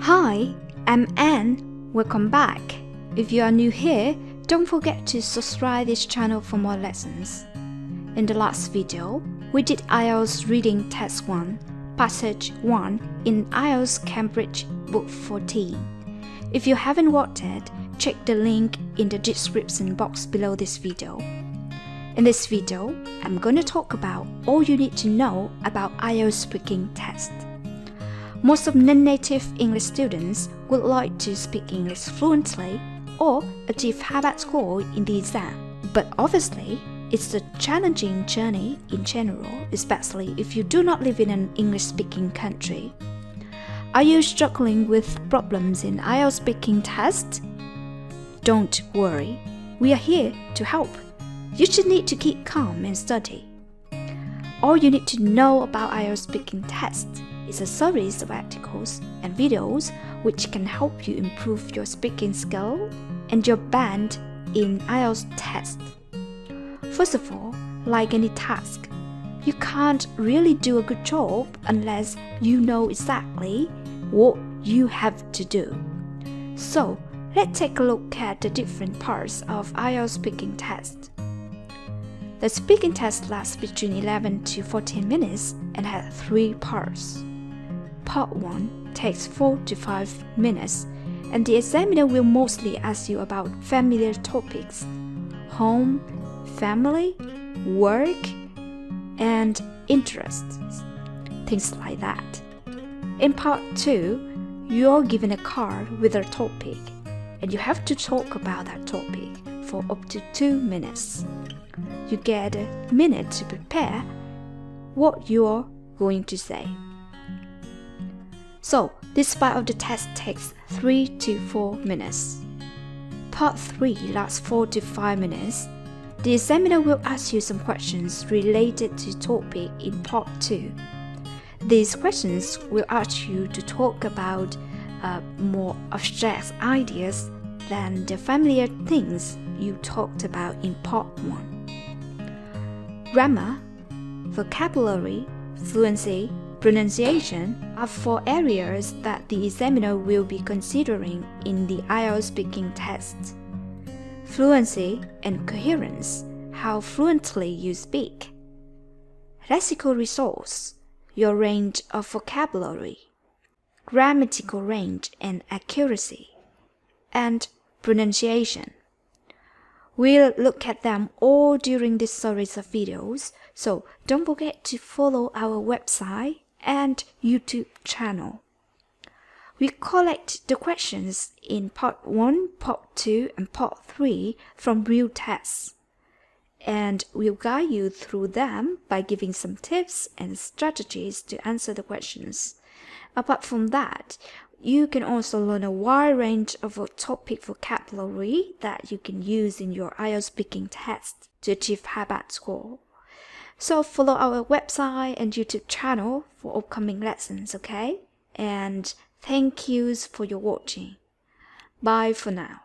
Hi, I'm Anne. Welcome back. If you are new here, don't forget to subscribe this channel for more lessons. In the last video, we did IELTS Reading Test 1, Passage 1 in IELTS Cambridge Book 14. If you haven't watched it, check the link in the description box below this video. In this video, I'm going to talk about all you need to know about IELTS speaking test. Most of non-native English students would like to speak English fluently or achieve high score in the exam. But obviously, it's a challenging journey in general, especially if you do not live in an English-speaking country. Are you struggling with problems in IELTS speaking test? Don't worry, we are here to help. You should need to keep calm and study. All you need to know about IELTS speaking test is a series of articles and videos which can help you improve your speaking skill and your band in IELTS test. First of all, like any task, you can't really do a good job unless you know exactly what you have to do. So, let's take a look at the different parts of IELTS speaking test. The speaking test lasts between 11 to 14 minutes and has 3 parts. Part 1 takes 4 to 5 minutes, and the examiner will mostly ask you about familiar topics: home, family, work, and interests, things like that. In Part 2, you're given a card with a topic, and you have to talk about that topic for up to 2 minutes. You get a minute to prepare what you're going to say. So, this part of the test takes 3 to 4 minutes. Part 3 lasts 4 to 5 minutes. The examiner will ask you some questions related to topic in Part 2. These questions will ask you to talk about more abstract ideas than the familiar things you talked about in Part 1. Grammar, vocabulary, fluency, pronunciation are 4 areas that the examiner will be considering in the IELTS speaking test. Fluency and coherence, how fluently you speak. Lexical resource, your range of vocabulary. Grammatical range and accuracy. And pronunciation. We'll look at them all during this series of videos, so don't forget to follow our website and YouTube channel. We collect the questions in Part 1, Part 2, and Part 3 from real tests, and we'll guide you through them by giving some tips and strategies to answer the questions. Apart from that, you can also learn a wide range of topic vocabulary that you can use in your IELTS speaking test to achieve high score. So follow our website and YouTube channel for upcoming lessons, okay? And thank yous for your watching. Bye for now.